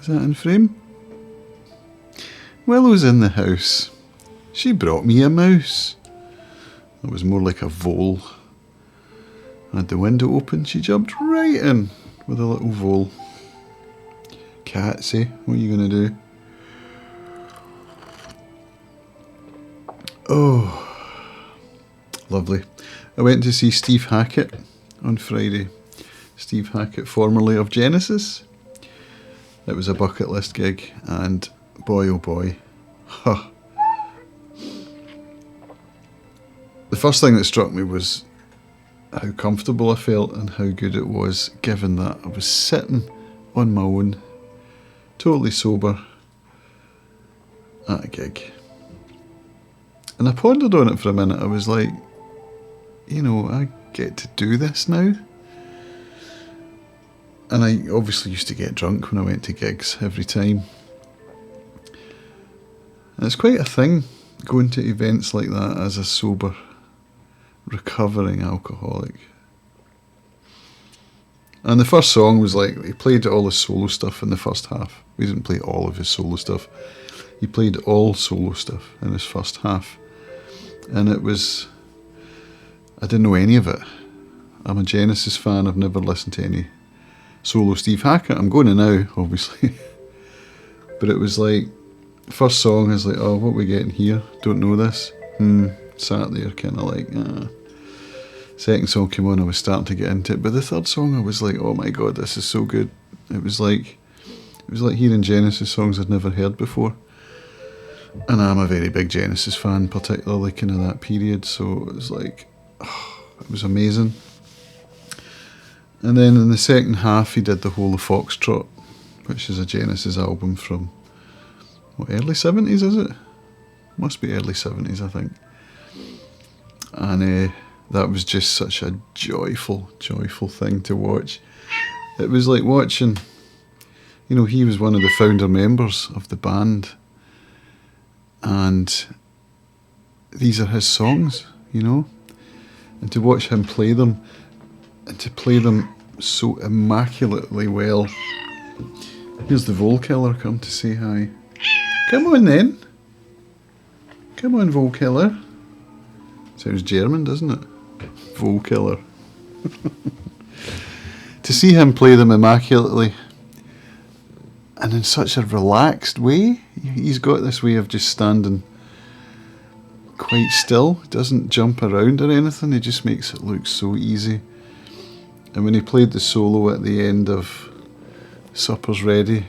Is that in frame? Willow's in the house. She brought me a mouse. It was more like a vole. I had the window open. She jumped right in with a little vole. Cats, eh? What are you going to do? Oh, lovely. I went to see Steve Hackett on Friday. Steve Hackett, formerly of Genesis. It was a bucket list gig, and boy oh boy. Huh. The first thing that struck me was how comfortable I felt and how good it was, given that I was sitting on my own, totally sober, at a gig. And I pondered on it for a minute. I was like, you know, I get to do this now. And I obviously used to get drunk when I went to gigs every time. And it's quite a thing going to events like that as a sober, recovering alcoholic. And the first song was like, he played all his solo stuff in the first half. We didn't play all of his solo stuff. He played all solo stuff in his first half. And it was, I didn't know any of it. I'm a Genesis fan. I've never listened to any solo Steve Hackett. I'm going to now, obviously. But it was like, first song is like, oh, what are we getting here? Don't know this. Sat there kind of like, Second song came on, I was starting to get into it. But the third song, I was like, oh my God, this is so good. It was like hearing Genesis songs I'd never heard before. And I'm a very big Genesis fan, particularly kind of that period. So it was like, it was amazing. And then in the second half, he did the whole of Foxtrot, which is a Genesis album from, early 70s, is it? Must be early 70s, I think. And that was just such a joyful, joyful thing to watch. It was like watching, you know, he was one of the founder members of the band. And these are his songs, you know. And to watch him play them, and to play them so immaculately well. Here's the Vole Killer come to say hi. Come on then. Come on, Vole Killer. Sounds German, doesn't it? Vole Killer. To see him play them immaculately and in such a relaxed way. He's got this way of just standing quite still. Doesn't jump around or anything. He just makes it look so easy. And when he played the solo at the end of Supper's Ready,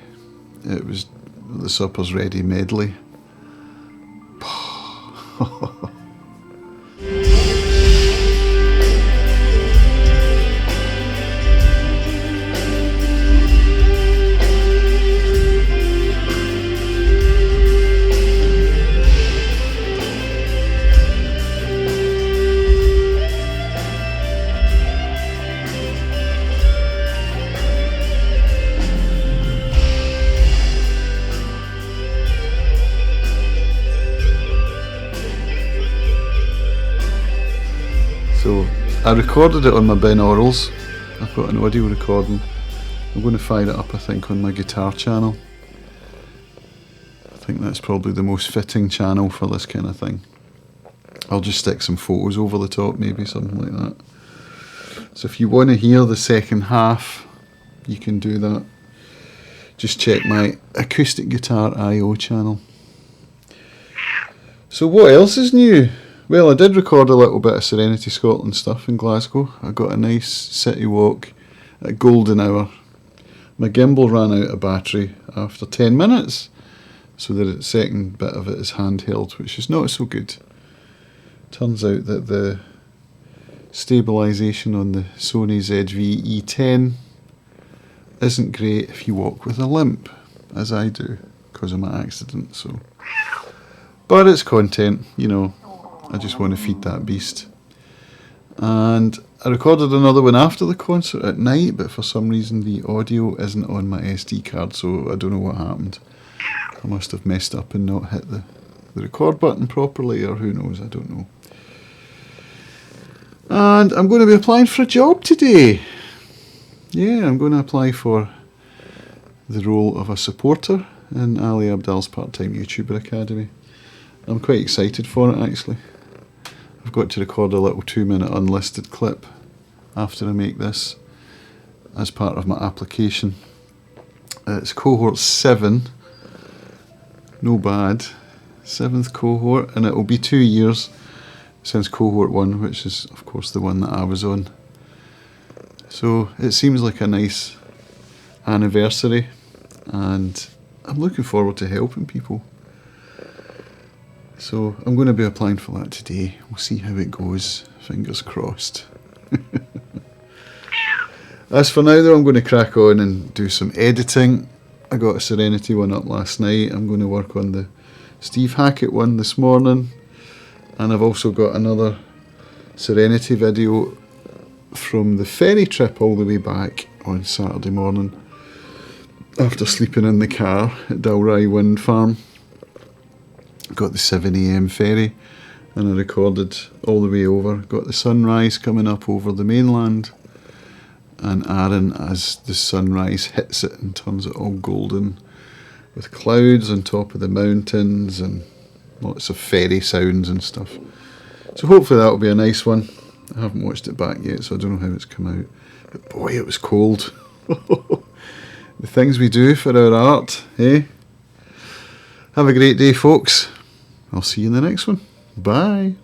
it was the Supper's Ready medley. So I recorded it on my binaurals. I've got an audio recording. I'm going to fire it up, I think, on my guitar channel. I think that's probably the most fitting channel for this kind of thing. I'll just stick some photos over the top, maybe something like that. So if you want to hear the second half, you can do that. Just check my acoustic guitar I.O. channel. So what else is new? Well, I did record a little bit of Serenity Scotland stuff in Glasgow. I got a nice city walk at golden hour. My gimbal ran out of battery after 10 minutes, so the second bit of it is handheld, which is not so good. Turns out that the stabilisation on the Sony ZV E10 isn't great if you walk with a limp, as I do, because of my accident. So, but it's content, you know. I just want to feed that beast. And I recorded another one after the concert at night, but for some reason the audio isn't on my SD card, so I don't know what happened. I must have messed up and not hit the record button properly, or who knows, I don't know. And I'm going to be applying for a job today. Yeah, I'm going to apply for the role of a supporter in Ali Abdal's part-time YouTuber Academy. I'm quite excited for it actually. I've got to record a little 2-minute unlisted clip after I make this as part of my application. It's cohort 7, no bad, 7th cohort, and it will be 2 years since cohort 1, which is of course the one that I was on. So it seems like a nice anniversary, and I'm looking forward to helping people. So I'm going to be applying for that today. We'll see how it goes. Fingers crossed. As for now though, I'm going to crack on and do some editing. I got a Serenity one up last night. I'm going to work on the Steve Hackett one this morning. And I've also got another Serenity video from the ferry trip all the way back on Saturday morning after sleeping in the car at Dalry Wind Farm. Got the 7 AM ferry and I recorded all the way over. Got the sunrise coming up over the mainland and Arran as the sunrise hits it and turns it all golden with clouds on top of the mountains and lots of ferry sounds and stuff. So hopefully that'll be a nice one. I haven't watched it back yet, so I don't know how it's come out. But boy, it was cold. The things we do for our art, eh? Have a great day, folks. I'll see you in the next one. Bye.